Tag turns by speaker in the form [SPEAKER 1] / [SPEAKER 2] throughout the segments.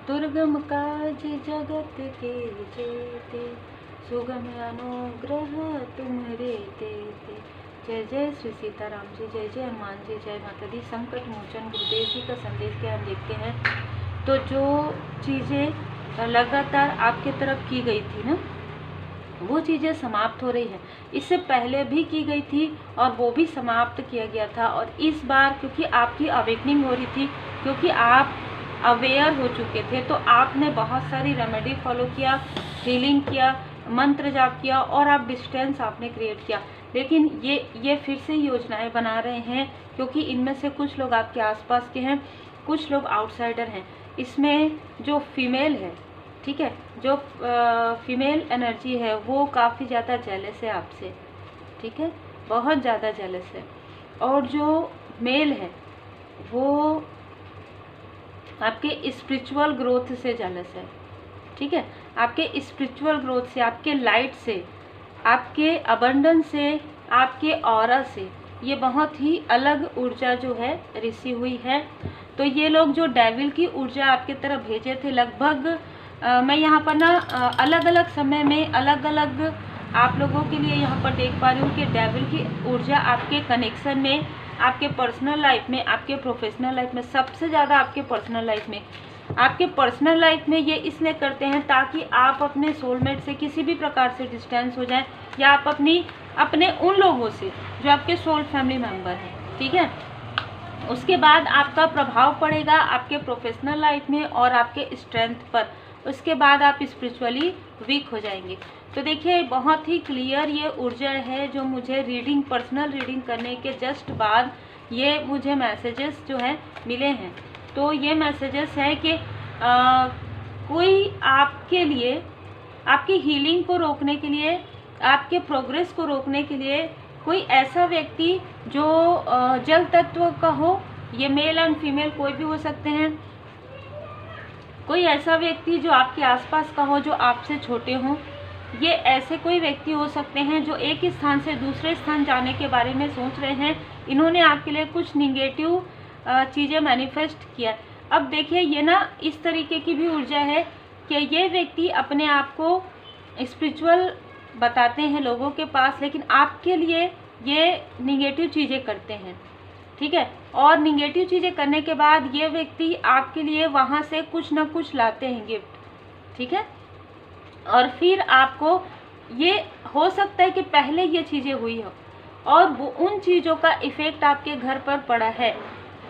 [SPEAKER 1] दुर्गम काज जगत के जेते, सुगम अनुग्रह तुम्हारे देते। जय जय श्री सीताराम जी, जय जय हनुमान जी, जय माता दी। संकट मोचन गुरुदेव जी का संदेश क्या हम देखते हैं। तो जो चीज़ें लगातार आपके तरफ की गई थी ना, वो चीज़ें समाप्त हो रही है। इससे पहले भी की गई थी और वो भी समाप्त किया गया था। और इस बार क्योंकि आपकी अवेकनिंग हो रही थी, क्योंकि आप अवेयर हो चुके थे, तो आपने बहुत सारी रेमेडी फॉलो किया, हीलिंग किया, मंत्र जाप किया और आप डिस्टेंस आपने क्रिएट किया। लेकिन ये फिर से योजनाएं बना रहे हैं, क्योंकि इनमें से कुछ लोग आपके आसपास के हैं, कुछ लोग आउटसाइडर हैं। इसमें जो फीमेल है, ठीक है, जो फीमेल एनर्जी है वो काफ़ी ज़्यादा जेलस है आपसे, ठीक है, बहुत ज़्यादा जेलस है। और जो मेल है वो आपके स्पिरिचुअल ग्रोथ से जेलस है, ठीक है, आपके स्पिरिचुअल ग्रोथ से, आपके लाइट से, आपके अबंडेंस से, आपके ऑरा से ये बहुत ही अलग ऊर्जा जो है रिसी हुई है। तो ये लोग जो डेविल की ऊर्जा आपके तरफ भेजे थे, लगभग मैं यहाँ पर ना अलग अलग समय में अलग अलग आप लोगों के लिए यहाँ पर देख पा रही हूँ कि डेविल की ऊर्जा आपके कनेक्शन में, आपके पर्सनल लाइफ में, आपके प्रोफेशनल लाइफ में, सबसे ज़्यादा आपके पर्सनल लाइफ में, आपके पर्सनल लाइफ में ये इसलिए करते हैं ताकि आप अपने सोलमेट से किसी भी प्रकार से डिस्टेंस हो जाएं, या आप अपने उन लोगों से जो आपके सोल फैमिली मेम्बर हैं, ठीक है। उसके बाद आपका प्रभाव पड़ेगा आपके प्रोफेशनल लाइफ में और आपके स्ट्रेंथ पर। उसके बाद आप स्पिरिचुअली वीक हो जाएंगे। तो देखिए बहुत ही क्लियर ये ऊर्जा है जो मुझे रीडिंग, पर्सनल रीडिंग करने के जस्ट बाद ये मुझे मैसेजेस जो है मिले हैं। तो ये मैसेजेस है कि कोई आपके लिए, आपकी हीलिंग को रोकने के लिए, आपके प्रोग्रेस को रोकने के लिए कोई ऐसा व्यक्ति जो जल तत्व का हो, ये मेल एंड फीमेल कोई भी हो सकते हैं, कोई ऐसा व्यक्ति जो आपके आसपास का हो, जो आपसे छोटे हों, ये ऐसे कोई व्यक्ति हो सकते हैं जो एक स्थान से दूसरे स्थान जाने के बारे में सोच रहे हैं। इन्होंने आपके लिए कुछ निगेटिव चीज़ें मैनिफेस्ट किया। अब देखिए ये ना इस तरीके की भी ऊर्जा है कि ये व्यक्ति अपने आप को स्पिरिचुअल बताते हैं लोगों के पास, लेकिन आपके लिए ये निगेटिव चीज़ें करते हैं, ठीक है। और निगेटिव चीज़ें करने के बाद ये व्यक्ति आपके लिए वहाँ से कुछ ना कुछ लाते हैं गिफ्ट, ठीक है। और फिर आपको ये हो सकता है कि पहले ये चीज़ें हुई हो और वो उन चीज़ों का इफ़ेक्ट आपके घर पर पड़ा है।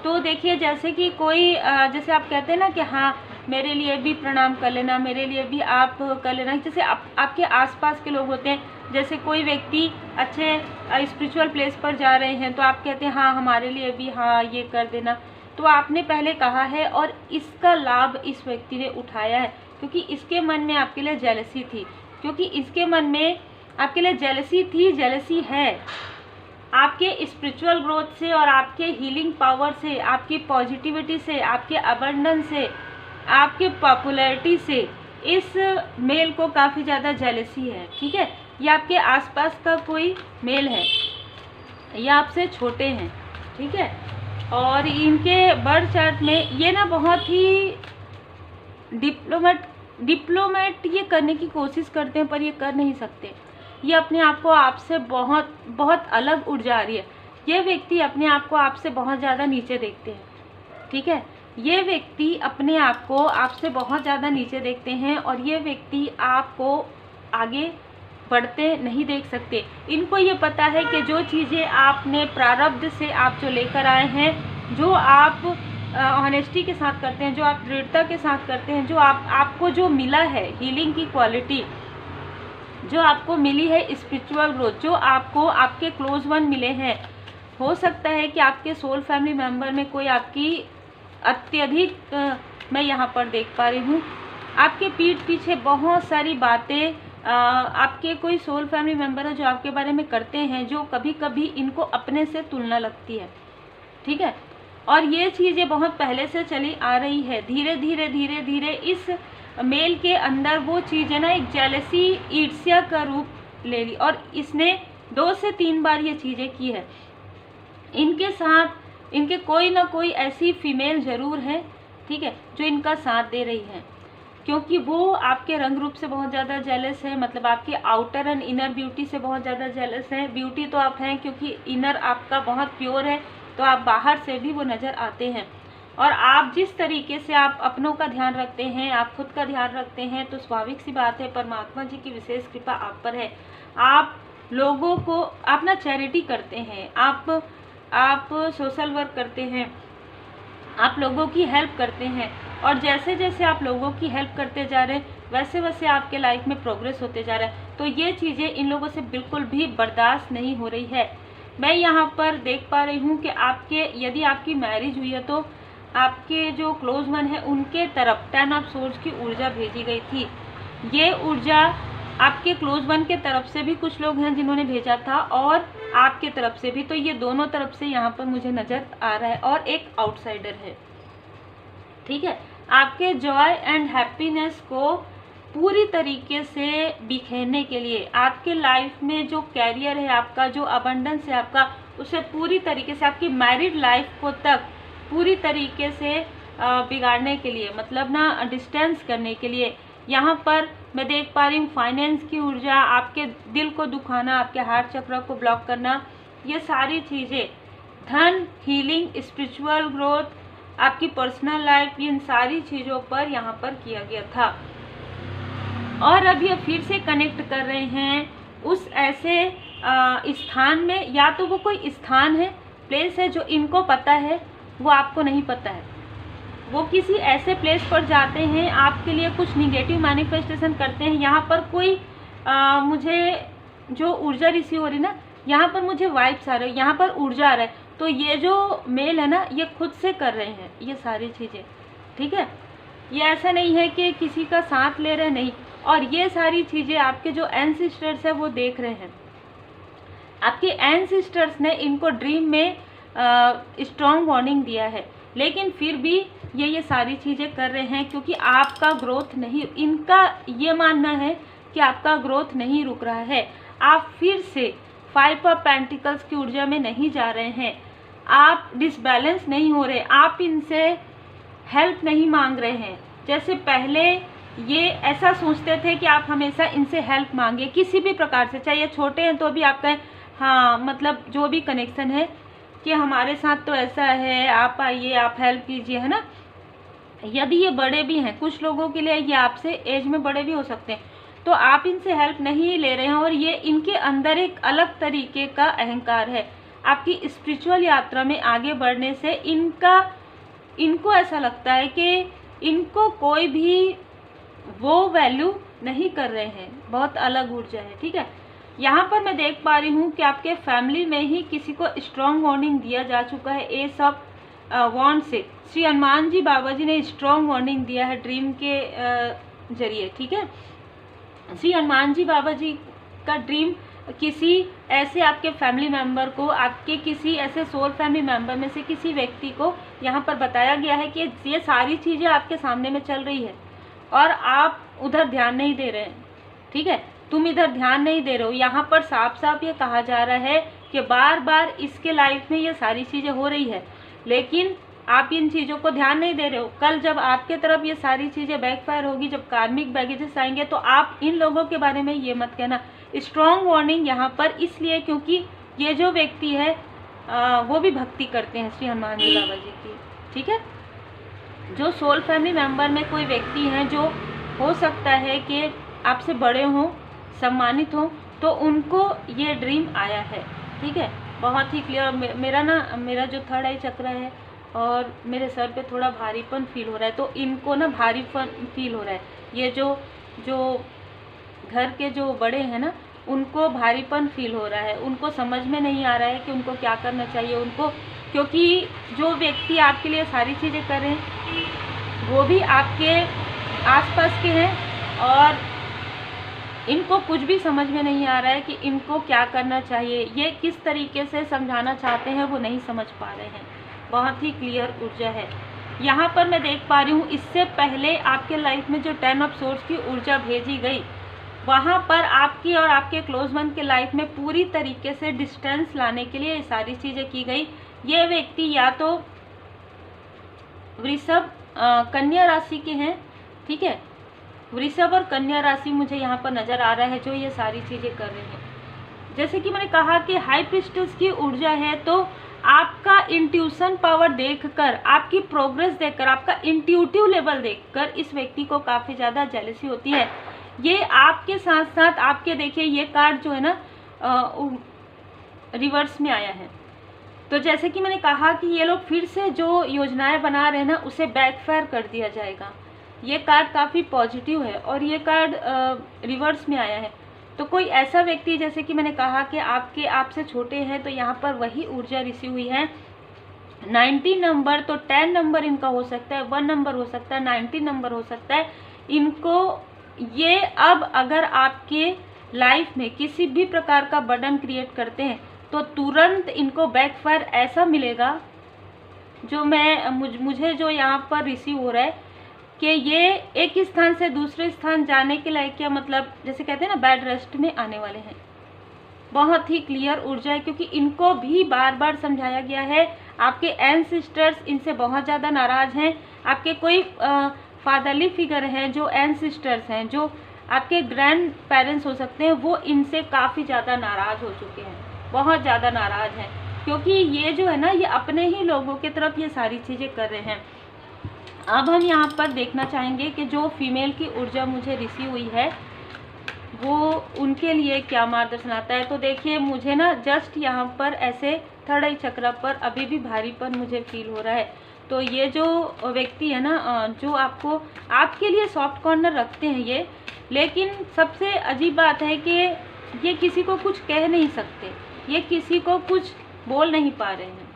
[SPEAKER 1] तो देखिए जैसे कि कोई जैसे आप कहते हैं ना कि हाँ मेरे लिए भी प्रणाम कर लेना, मेरे लिए भी आप कर लेना, जैसे आपके आसपास के लोग होते हैं। जैसे कोई व्यक्ति अच्छे स्पिरिचुअल प्लेस पर जा रहे हैं तो आप कहते हैं हाँ हमारे लिए भी हाँ ये कर देना। तो आपने पहले कहा है और इसका लाभ इस व्यक्ति ने उठाया है, क्योंकि इसके मन में आपके लिए जेलसी थी, क्योंकि इसके मन में आपके लिए जेलसी थी, जेलसी है आपके स्पिरिचुअल ग्रोथ से और आपके हीलिंग पावर से, आपकी पॉजिटिविटी से, आपके अबंडेंस से, आपके पॉपुलैरिटी से। इस मेल को काफ़ी ज़्यादा जेलसी है, ठीक है। ये आपके आसपास का कोई मेल है, ये आपसे छोटे हैं, ठीक है। और इनके बर्थ चार्ट में ये ना बहुत ही डिप्लोमेट ये करने की कोशिश करते हैं, पर ये कर नहीं सकते। ये अपने आप को आपसे बहुत बहुत अलग उठ जा रही है। ये व्यक्ति अपने आप को आपसे बहुत ज़्यादा नीचे देखते हैं, ठीक है। ये व्यक्ति अपने आप को आपसे बहुत ज़्यादा नीचे देखते हैं और ये व्यक्ति आपको आगे बढ़ते नहीं देख सकते। इनको ये पता है कि जो चीज़ें आपने प्रारब्ध से आप जो लेकर आए हैं, जो आप ऑनेस्टी के साथ करते हैं, जो आप दृढ़ता के साथ करते हैं, जो आपको जो मिला है हीलिंग की क्वालिटी, जो आपको मिली है स्पिरिचुअल ग्रोथ, जो आपको आपके क्लोज वन मिले हैं। हो सकता है कि आपके सोल फैमिली मेम्बर में कोई आपकी अत्यधिक मैं यहाँ पर देख पा रही हूँ, आपके पीठ पीछे बहुत सारी बातें आपके कोई सोल फैमिली मेम्बर है जो आपके बारे में करते हैं, जो कभी कभी इनको अपने से तुलना लगती है, ठीक है। और ये चीज़ें बहुत पहले से चली आ रही है। धीरे धीरे धीरे धीरे इस मेल के अंदर वो चीज़ें ना एक जेलसी, ईर्ष्या का रूप ले ली और इसने 2 से 3 बार ये चीज़ें की है। इनके साथ इनके कोई ना कोई ऐसी फीमेल ज़रूर है ठीक है, जो इनका साथ दे रही हैं, क्योंकि वो आपके रंग रूप से बहुत ज़्यादा जेलस है, मतलब आपकी आउटर एंड इनर ब्यूटी से बहुत ज़्यादा जेलस है। ब्यूटी तो आप हैं क्योंकि इनर आपका बहुत प्योर है, तो आप बाहर से भी वो नज़र आते हैं। और आप जिस तरीके से आप अपनों का ध्यान रखते हैं, आप खुद का ध्यान रखते हैं, तो स्वाभाविक सी बात है परमात्मा जी की विशेष कृपा आप पर है। आप लोगों को, आप ना चैरिटी करते हैं, आप सोशल वर्क करते हैं, आप लोगों की हेल्प करते हैं, और जैसे जैसे आप लोगों की हेल्प करते जा रहे हैं वैसे वैसे आपके लाइफ में प्रोग्रेस होते जा रहा है। तो ये चीज़ें इन लोगों से बिल्कुल भी बर्दाश्त नहीं हो रही है। मैं यहाँ पर देख पा रही हूँ कि यदि आपकी मैरिज हुई है तो आपके जो क्लोज वन है उनके तरफ 10 ऑफ सोर्ड्स की ऊर्जा भेजी गई थी। ये ऊर्जा आपके क्लोज वन के तरफ से भी कुछ लोग हैं जिन्होंने भेजा था, और आपके तरफ से भी, तो ये दोनों तरफ से यहाँ पर मुझे नज़र आ रहा है, और एक आउटसाइडर है। ठीक है, आपके जॉय एंड हैप्पीनेस को पूरी तरीके से बिखेरने के लिए, आपके लाइफ में जो कैरियर है आपका, जो अबंडेंस है आपका, उसे पूरी तरीके से आपकी मैरिड लाइफ को तक पूरी तरीके से बिगाड़ने के लिए, मतलब ना डिस्टेंस करने के लिए, यहाँ पर मैं देख पा रही हूँ फाइनेंस की ऊर्जा, आपके दिल को दुखाना, आपके हार्ट चक्र को ब्लॉक करना, ये सारी चीज़ें, धन, हीलिंग, स्पिरिचुअल ग्रोथ, आपकी पर्सनल लाइफ, इन सारी चीज़ों पर यहाँ पर किया गया था। और अब ये फिर से कनेक्ट कर रहे हैं उस ऐसे स्थान में, या तो वो कोई स्थान है, प्लेस है जो इनको पता है, वो आपको नहीं पता है। वो किसी ऐसे प्लेस पर जाते हैं, आपके लिए कुछ निगेटिव मैनिफेस्टेशन करते हैं। यहाँ पर कोई मुझे जो ऊर्जा रिसीव हो रही ना, यहाँ पर मुझे वाइब्स आ रहे हैं, यहाँ पर ऊर्जा आ रहा है, तो ये जो मेल है ना, ये खुद से कर रहे हैं ये सारी चीज़ें। ठीक है, ये ऐसा नहीं है कि किसी का साथ ले रहे, नहीं। और ये सारी चीज़ें आपके जो एंसेस्टर्स है वो देख रहे हैं। आपके एंसेस्टर्स ने इनको ड्रीम में स्ट्रॉन्ग वार्निंग दिया है, लेकिन फिर भी ये सारी चीज़ें कर रहे हैं, क्योंकि आपका ग्रोथ नहीं, इनका ये मानना है कि आपका ग्रोथ नहीं रुक रहा है। आप फिर से 5 ऑफ पेंटिकल्स की ऊर्जा में नहीं जा रहे हैं, आप डिसबैलेंस नहीं हो रहे, आप इनसे हेल्प नहीं मांग रहे हैं। जैसे पहले ये ऐसा सोचते थे कि आप हमेशा इनसे हेल्प मांगे किसी भी प्रकार से, चाहे ये छोटे हैं तो भी आप कहें हाँ, मतलब जो भी कनेक्शन है कि हमारे साथ तो ऐसा है, आप आइए, आप हेल्प कीजिए, है ना। यदि ये बड़े भी हैं, कुछ लोगों के लिए ये आपसे एज में बड़े भी हो सकते हैं, तो आप इनसे हेल्प नहीं ले रहे हैं, और ये इनके अंदर एक अलग तरीके का अहंकार है। आपकी स्पिरिचुअल यात्रा में आगे बढ़ने से इनको ऐसा लगता है कि इनको कोई भी वो वैल्यू नहीं कर रहे हैं, बहुत अलग ऊर्जा है। ठीक है, यहाँ पर मैं देख पा रही हूँ कि आपके फैमिली में ही किसी को स्ट्रॉन्ग वार्निंग दिया जा चुका है। एस ऑफ वॉन्ड से श्री हनुमान जी बाबा जी ने स्ट्रॉन्ग वार्निंग दिया है ड्रीम के जरिए। ठीक है, श्री हनुमान जी बाबा जी का ड्रीम किसी ऐसे आपके फैमिली मेंबर को, आपके किसी ऐसे सोल फैमिली मेंबर में से किसी व्यक्ति को यहाँ पर बताया गया है कि ये सारी चीज़ें आपके सामने में चल रही है और आप उधर ध्यान नहीं दे रहे हैं। ठीक है, तुम इधर ध्यान नहीं दे रहे हो। यहाँ पर साफ साफ ये कहा जा रहा है कि बार बार इसके लाइफ में ये सारी चीज़ें हो रही है, लेकिन आप इन चीज़ों को ध्यान नहीं दे रहे हो। कल जब आपके तरफ ये सारी चीज़ें बैकफायर होगी, जब कार्मिक बैगेजेस आएंगे, तो आप इन लोगों के बारे में ये मत कहना। स्ट्रॉन्ग वार्निंग यहाँ पर इसलिए क्योंकि ये जो व्यक्ति है वो भी भक्ति करते हैं श्री हनुमान जी बाबा जी की। ठीक है, जो सोल फैमिली मेंबर में कोई व्यक्ति हैं जो हो सकता है कि आपसे बड़े हों, सम्मानित हों, तो उनको ये ड्रीम आया है। ठीक है, बहुत ही क्लियर। मेरा जो थर्ड आई चक्र है और मेरे सर पे थोड़ा भारीपन फील हो रहा है, तो इनको ना भारीपन फील हो रहा है। ये जो घर के जो बड़े हैं ना, उनको भारीपन फील हो रहा है, उनको समझ में नहीं आ रहा है कि उनको क्या करना चाहिए उनको, क्योंकि जो व्यक्ति आपके लिए सारी चीज़ें कर रहे हैं वो भी आपके आसपास के हैं, और इनको कुछ भी समझ में नहीं आ रहा है कि इनको क्या करना चाहिए, ये किस तरीके से समझाना चाहते हैं वो नहीं समझ पा रहे हैं। बहुत ही क्लियर ऊर्जा है यहाँ पर मैं देख पा रही हूँ। इससे पहले आपके लाइफ में जो 10 ऑफ सोर्स की ऊर्जा भेजी गई, वहाँ पर आपकी और आपके क्लोज वन के लाइफ में पूरी तरीके से डिस्टेंस लाने के लिए ये सारी चीज़ें की गई। ये व्यक्ति या तो वृषभ कन्या राशि के हैं, ठीक है। वृषभ और कन्या राशि मुझे यहाँ पर नजर आ रहा है जो ये सारी चीजें कर रहे हैं। जैसे कि मैंने कहा कि हाई प्रिस्टेस की ऊर्जा है, तो आपका इंट्यूशन पावर देखकर, आपकी प्रोग्रेस देखकर, आपका इंट्यूटिव लेवल देखकर इस व्यक्ति को काफ़ी ज़्यादा जेलसी होती है। ये आपके साथ साथ आपके, देखिए ये कार्ड जो है ना रिवर्स में आया है। तो जैसे कि मैंने कहा कि ये लोग फिर से जो योजनाएं बना रहे हैं ना उसे बैकफायर कर दिया जाएगा। ये कार्ड काफ़ी पॉजिटिव है और ये कार्ड रिवर्स में आया है। तो कोई ऐसा व्यक्ति, जैसे कि मैंने कहा कि आपसे छोटे हैं, तो यहाँ पर वही ऊर्जा रिसी हुई है। 90 नंबर, तो 10 नंबर इनका हो सकता है, 1 नंबर हो सकता है, 90 नंबर हो सकता है इनको। ये अब अगर आपके लाइफ में किसी भी प्रकार का बर्डन क्रिएट करते हैं तो तुरंत इनको बैकफायर ऐसा मिलेगा, जो मुझे जो यहाँ पर रिसीव हो रहा है कि ये एक स्थान से दूसरे स्थान जाने के लायक, क्या मतलब जैसे कहते हैं ना बैड रेस्ट में आने वाले हैं। बहुत ही क्लियर ऊर्जा है, क्योंकि इनको भी बार बार समझाया गया है। आपके एंसेस्टर्स इनसे बहुत ज़्यादा नाराज़ हैं। आपके कोई फादरली फिगर हैं, जो एंसेस्टर्स हैं, जो आपके ग्रैंड पेरेंट्स हो सकते हैं, वो इनसे काफ़ी ज़्यादा नाराज़ हो चुके हैं, बहुत ज़्यादा नाराज़ हैं, क्योंकि ये जो है ना ये अपने ही लोगों की तरफ ये सारी चीज़ें कर रहे हैं। अब हम यहाँ पर देखना चाहेंगे कि जो फीमेल की ऊर्जा मुझे रिसीव हुई है वो उनके लिए क्या मार्गदर्शन आता है। तो देखिए मुझे ना जस्ट यहाँ पर ऐसे थर्ड आई चक्र पर अभी भी भारीपन मुझे फील हो रहा है। तो ये जो व्यक्ति है ना, जो आपके लिए सॉफ्ट कॉर्नर रखते हैं ये, लेकिन सबसे अजीब बात है कि ये किसी को कुछ कह नहीं सकते, ये किसी को कुछ बोल नहीं पा रहे हैं।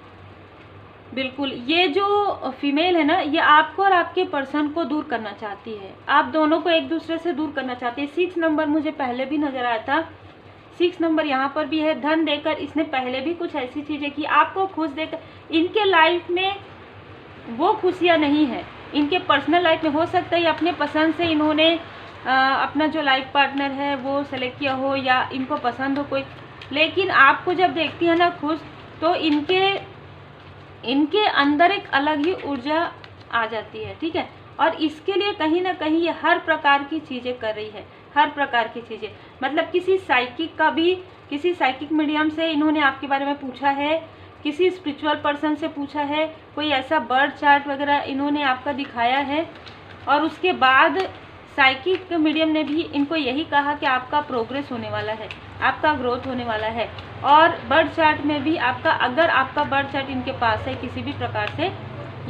[SPEAKER 1] बिल्कुल, ये जो फीमेल है ना ये आपको और आपके पर्सन को दूर करना चाहती है, आप दोनों को एक दूसरे से दूर करना चाहती है। 6 नंबर मुझे पहले भी नजर आया था, 6 नंबर यहाँ पर भी है। धन देकर इसने पहले भी कुछ ऐसी चीज़ें की, आपको खुश देकर। इनके लाइफ में वो खुशियाँ नहीं है, इनके पर्सनल लाइफ में हो सकता है अपने पसंद से इन्होंने अपना जो लाइफ पार्टनर है वो सेलेक्ट किया हो या इनको पसंद हो कोई, लेकिन आपको जब देखती है ना खुश, तो इनके अंदर एक अलग ही ऊर्जा आ जाती है, ठीक है। और इसके लिए कहीं ना कहीं ये हर प्रकार की चीज़ें कर रही है, हर प्रकार की चीज़ें, मतलब किसी साइकिक मीडियम से इन्होंने आपके बारे में पूछा है, किसी स्पिरिचुअल पर्सन से पूछा है, कोई ऐसा बर्थ चार्ट वगैरह इन्होंने आपका दिखाया है, और उसके बाद साइकिक मीडियम ने भी इनको यही कहा कि आपका प्रोग्रेस होने वाला है, आपका ग्रोथ होने वाला है। और बर्थ चार्ट में भी अगर आपका बर्थ चार्ट इनके पास है किसी भी प्रकार से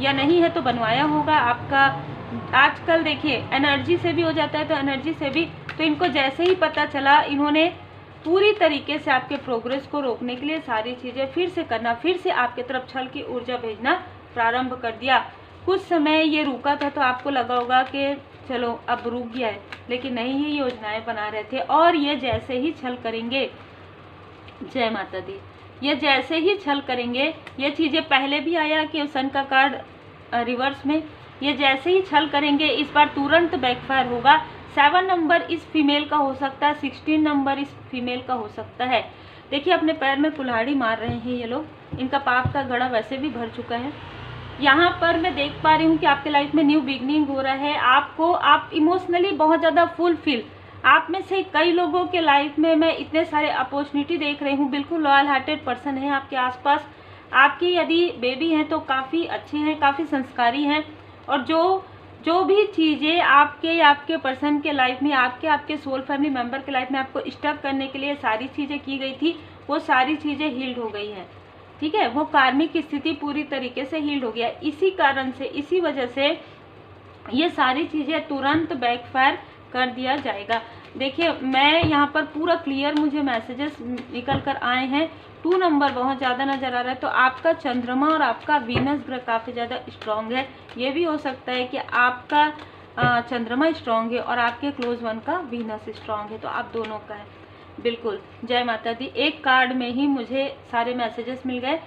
[SPEAKER 1] या नहीं है तो बनवाया होगा आपका। आजकल देखिए एनर्जी से भी हो जाता है, तो एनर्जी से भी, तो इनको जैसे ही पता चला इन्होंने पूरी तरीके से आपके प्रोग्रेस को रोकने के लिए सारी चीज़ें फिर से करना, फिर से आपके तरफ छल की ऊर्जा भेजना प्रारंभ कर दिया। कुछ समय ये रुका था तो आपको लगा होगा कि चलो अब रुक गया है, लेकिन नहीं, ये योजनाएं बना रहे थे। और ये जैसे ही छल करेंगे, जय माता दी, ये जैसे ही छल करेंगे, ये चीज़ें पहले भी आया कि सन का कार्ड रिवर्स में, ये जैसे ही छल करेंगे इस बार तुरंत बैकफायर होगा। 7 नंबर इस फीमेल का हो सकता है, 16 नंबर इस फीमेल का हो सकता है। देखिए अपने पैर में कुल्हाड़ी मार रहे हैं ये लोग, इनका पाप का घड़ा वैसे भी भर चुका है। यहाँ पर मैं देख पा रही हूँ कि आपके लाइफ में न्यू बिगनिंग हो रहा है। आप इमोशनली बहुत ज़्यादा फुलफिल, आप में से कई लोगों के लाइफ में मैं इतने सारे अपॉर्चुनिटी देख रही हूँ। बिल्कुल लॉयल हार्टेड पर्सन है आपके आसपास, आपकी यदि बेबी हैं तो काफ़ी अच्छे हैं, काफ़ी संस्कारी हैं। और जो भी चीज़ें आपके पर्सन के लाइफ में, आपके सोल फैमिली मेम्बर के लाइफ में आपको स्टक करने के लिए सारी चीज़ें की गई थी, वो सारी चीज़ें हील्ड हो गई हैं, ठीक है। वो कार्मिक स्थिति पूरी तरीके से हील्ड हो गया। इसी कारण से, इसी वजह से ये सारी चीज़ें तुरंत बैकफायर कर दिया जाएगा। देखिए मैं यहाँ पर पूरा क्लियर मुझे मैसेजेस निकल कर आए हैं। 2 नंबर बहुत ज़्यादा नज़र आ रहा है, तो आपका चंद्रमा और आपका वीनस ग्रह काफ़ी ज़्यादा स्ट्रॉन्ग है। ये भी हो सकता है कि आपका चंद्रमा स्ट्रॉन्ग है और आपके क्लोज वन का वीनस स्ट्रॉन्ग है, तो आप दोनों का है। बिल्कुल, जय माता दी। एक कार्ड में ही मुझे सारे मैसेजेस मिल गए।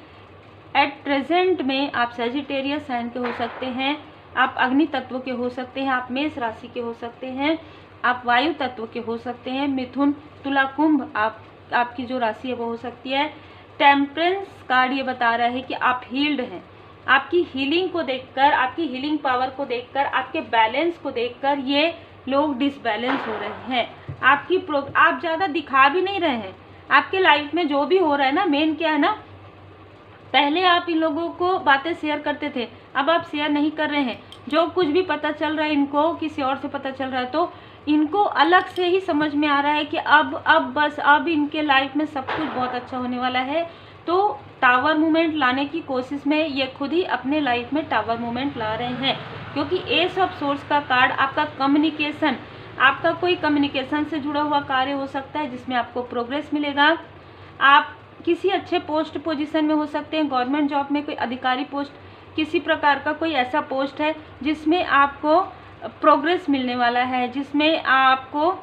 [SPEAKER 1] एट प्रेजेंट में आप सैजिटेरियस साइन के हो सकते हैं, आप अग्नि तत्व के हो सकते हैं, आप मेष राशि के हो सकते हैं, आप वायु तत्व के हो सकते हैं, मिथुन, तुला, कुंभ आपकी जो राशि है वो हो सकती है। टेम्परेंस कार्ड ये बता रहा है कि आप हील्ड हैं, आपकी हीलिंग को देखकर, आपकी हीलिंग पावर को देखकर, आपके बैलेंस को देखकर ये लोग डिसबैलेंस हो रहे हैं। आप ज़्यादा दिखा भी नहीं रहे हैं। आपके लाइफ में जो भी हो रहा है ना, मेन क्या है ना, पहले आप इन लोगों को बातें शेयर करते थे, अब आप शेयर नहीं कर रहे हैं। जो कुछ भी पता चल रहा है इनको किसी और से पता चल रहा है, तो इनको अलग से ही समझ में आ रहा है कि अब इनके लाइफ में सब कुछ बहुत अच्छा होने वाला है। तो टावर मूवमेंट लाने की कोशिश में ये खुद ही अपने लाइफ में टावर मूवमेंट ला रहे हैं, क्योंकि एस ऑफ सोर्स का कार्ड आपका कम्युनिकेशन, आपका कोई कम्युनिकेशन से जुड़ा हुआ कार्य हो सकता है जिसमें आपको प्रोग्रेस मिलेगा। आप किसी अच्छे पोस्ट पोजीशन में हो सकते हैं, गवर्नमेंट जॉब में कोई अधिकारी पोस्ट, किसी प्रकार का कोई ऐसा पोस्ट है जिसमें आपको प्रोग्रेस मिलने वाला है, जिसमें आपको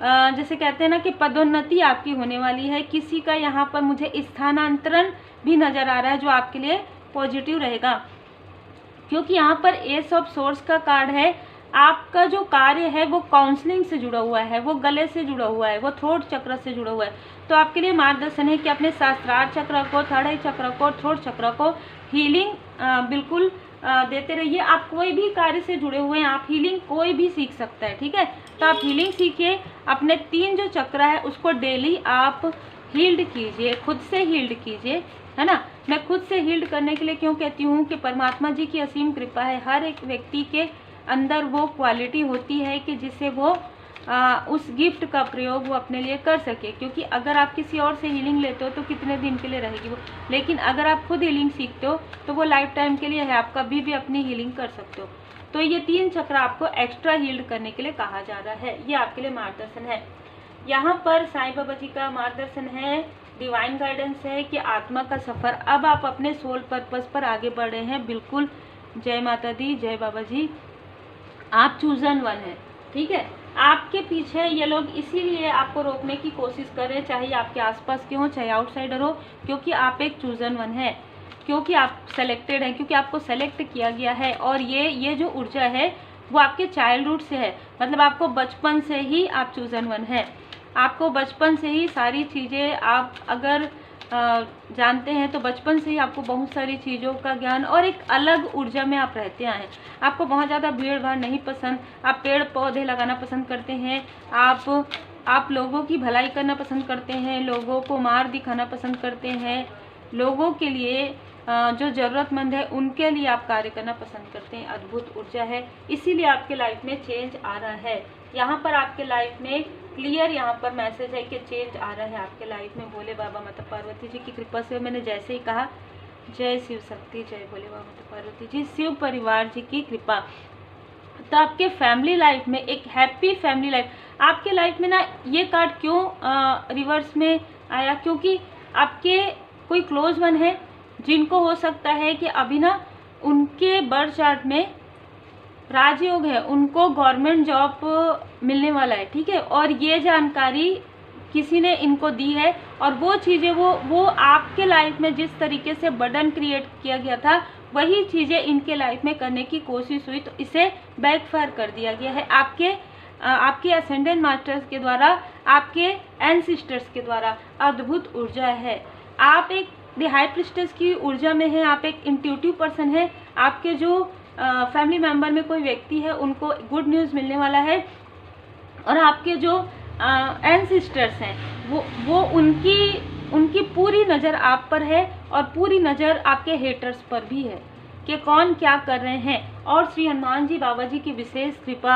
[SPEAKER 1] जैसे कहते हैं ना कि पदोन्नति आपकी होने वाली है। किसी का यहाँ पर मुझे स्थानांतरण भी नज़र आ रहा है जो आपके लिए पॉजिटिव रहेगा, क्योंकि यहाँ पर एस ऑफ सोर्स का कार्ड है। आपका जो कार्य है वो काउंसलिंग से जुड़ा हुआ है, वो गले से जुड़ा हुआ है, वो थ्रोट चक्र से जुड़ा हुआ है। तो आपके लिए मार्गदर्शन है कि अपने सहस्त्रार चक्र को, थर्ड आई चक्र को, थ्रोट चक्र को हीलिंग बिल्कुल देते रहिए। आप कोई भी कार्य से जुड़े हुए हैं, आप हीलिंग कोई भी सीख सकता है, ठीक है। तो आप हीलिंग सीखिए, अपने 3 जो चक्र है उसको डेली आप हील्ड कीजिए, खुद से हील्ड कीजिए, है ना। मैं खुद से हील्ड करने के लिए क्यों कहती हूँ कि परमात्मा जी की असीम कृपा है। हर एक व्यक्ति के अंदर वो क्वालिटी होती है कि जिससे वो उस गिफ्ट का प्रयोग वो अपने लिए कर सके, क्योंकि अगर आप किसी और से हीलिंग लेते हो तो कितने दिन के लिए रहेगी वो, लेकिन अगर आप खुद हीलिंग सीखते हो तो वो लाइफ टाइम के लिए है, आप कभी भी अपनी हीलिंग कर सकते हो। तो ये 3 चक्र आपको एक्स्ट्रा हील्ड करने के लिए कहा जा रहा है, ये आपके लिए मार्गदर्शन है। यहाँ पर साईं बाबा जी का मार्गदर्शन है, डिवाइन गाइडेंस है कि आत्मा का सफ़र, अब आप अपने सोल पर्पस पर आगे बढ़ रहे हैं। बिल्कुल, जय माता दी, जय बाबा जी। आप चूजन वन है, ठीक है। आपके पीछे ये लोग इसीलिए आपको रोकने की कोशिश कर रहे हैं, चाहे आपके आसपास के हों चाहे आउटसाइडर हो, क्योंकि आप एक चूजन वन है, क्योंकि आप सेलेक्टेड हैं, क्योंकि आपको सेलेक्ट किया गया है। और ये जो ऊर्जा है वो आपके चाइल्डहुड से है, मतलब आपको बचपन से ही आप चूजन वन है। आपको बचपन से ही सारी चीज़ें आप अगर जानते हैं तो बचपन से ही आपको बहुत सारी चीज़ों का ज्ञान और एक अलग ऊर्जा में आप रहते आए हैं। आपको बहुत ज़्यादा भीड़ भाड़ नहीं पसंद, आप पेड़ पौधे लगाना पसंद करते हैं, आप लोगों की भलाई करना पसंद करते हैं, लोगों को मार दिखाना पसंद करते हैं, लोगों के लिए जो ज़रूरतमंद है उनके लिए आप कार्य करना पसंद करते हैं। अद्भुत ऊर्जा है, इसीलिए आपके लाइफ में चेंज आ रहा है। यहाँ पर आपके लाइफ में क्लियर यहाँ पर मैसेज है कि चेंज आ रहा है आपके लाइफ में। भोले बाबा माता पार्वती जी की कृपा से, मैंने जैसे ही कहा जय शिव शक्ति, जय भोले बाबा माता पार्वती जी, शिव परिवार जी की कृपा। तो आपके फैमिली लाइफ में एक हैप्पी फैमिली लाइफ, आपके लाइफ में ना ये कार्ड क्यों रिवर्स में आया, क्योंकि आपके कोई क्लोज वन है जिनको हो सकता है कि अभी ना उनके बर्थ चार्ट में राजयोग है, उनको गवर्नमेंट जॉब मिलने वाला है, ठीक है। और ये जानकारी किसी ने इनको दी है, और वो चीज़ें वो आपके लाइफ में जिस तरीके से बर्डन क्रिएट किया गया था वही चीज़ें इनके लाइफ में करने की कोशिश हुई, तो इसे बैकफायर कर दिया गया है आपके असेंडेंट मास्टर्स के द्वारा, आपके एंसेस्टर्स के द्वारा। अद्भुत ऊर्जा है, आप एक द हाई प्रिस्टेस की ऊर्जा में है, आप एक इंट्यूटिव पर्सन है। आपके जो फैमिली मेंबर में कोई व्यक्ति है उनको गुड न्यूज़ मिलने वाला है, और आपके जो एंसेस्टर्स हैं वो उनकी पूरी नज़र आप पर है, और पूरी नज़र आपके हेटर्स पर भी है कि कौन क्या कर रहे हैं। और श्री हनुमान जी बाबा जी की विशेष कृपा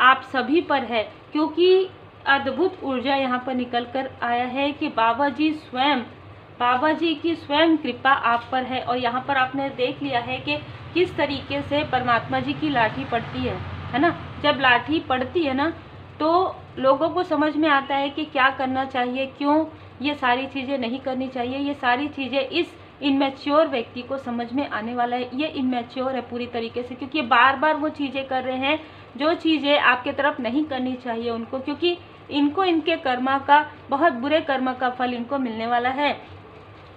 [SPEAKER 1] आप सभी पर है, क्योंकि अद्भुत ऊर्जा यहाँ पर निकल कर आया है कि बाबा जी की स्वयं कृपा आप पर है। और यहाँ पर आपने देख लिया है कि किस तरीके से परमात्मा जी की लाठी पड़ती है ना। जब लाठी पड़ती है ना तो लोगों को समझ में आता है कि क्या करना चाहिए, क्यों ये सारी चीज़ें नहीं करनी चाहिए। ये सारी चीज़ें इस इनमेच्योर व्यक्ति को समझ में आने वाला है। ये इनमेच्योर है पूरी तरीके से, क्योंकि बार बार वो चीज़ें कर रहे हैं जो चीज़ें आपके तरफ नहीं करनी चाहिए उनको, क्योंकि इनको इनके कर्मा का, बहुत बुरे कर्मा का फल इनको मिलने वाला है।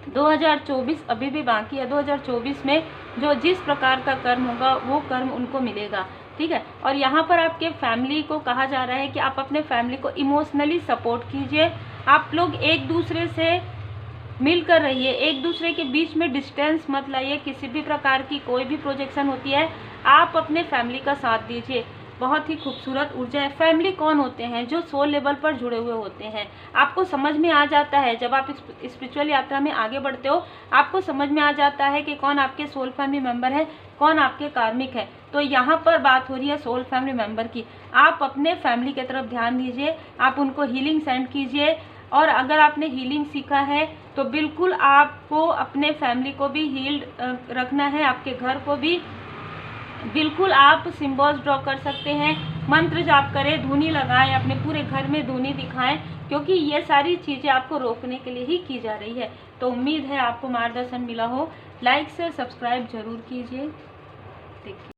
[SPEAKER 1] 2024 अभी भी बाकी है, 2024 में जो जिस प्रकार का कर्म होगा वो कर्म उनको मिलेगा, ठीक है। और यहाँ पर आपके फैमिली को कहा जा रहा है कि आप अपने फैमिली को इमोशनली सपोर्ट कीजिए। आप लोग एक दूसरे से मिलकर रहिए, एक दूसरे के बीच में डिस्टेंस मत लाइए। किसी भी प्रकार की कोई भी प्रोजेक्शन होती है, आप अपने फैमिली का साथ दीजिए। बहुत ही खूबसूरत ऊर्जा है। फैमिली कौन होते हैं? जो सोल लेवल पर जुड़े हुए होते हैं। आपको समझ में आ जाता है जब आप स्पिरिचुअल यात्रा में आगे बढ़ते हो, आपको समझ में आ जाता है कि कौन आपके सोल फैमिली मेंबर है, कौन आपके कार्मिक है। तो यहाँ पर बात हो रही है सोल फैमिली मेंबर की। आप अपने फैमिली की तरफ ध्यान दीजिए, आप उनको हीलिंग सेंड कीजिए। और अगर आपने हीलिंग सीखा है तो बिल्कुल आपको अपने फैमिली को भी हील्ड रखना है, आपके घर को भी। बिल्कुल आप सिंबल्स ड्रॉ कर सकते हैं, मंत्र जाप करें, धुनी लगाएं, अपने पूरे घर में धुनी दिखाएं, क्योंकि ये सारी चीज़ें आपको रोकने के लिए ही की जा रही है। तो उम्मीद है आपको मार्गदर्शन मिला हो। लाइक से सब्सक्राइब जरूर कीजिए। देखिए।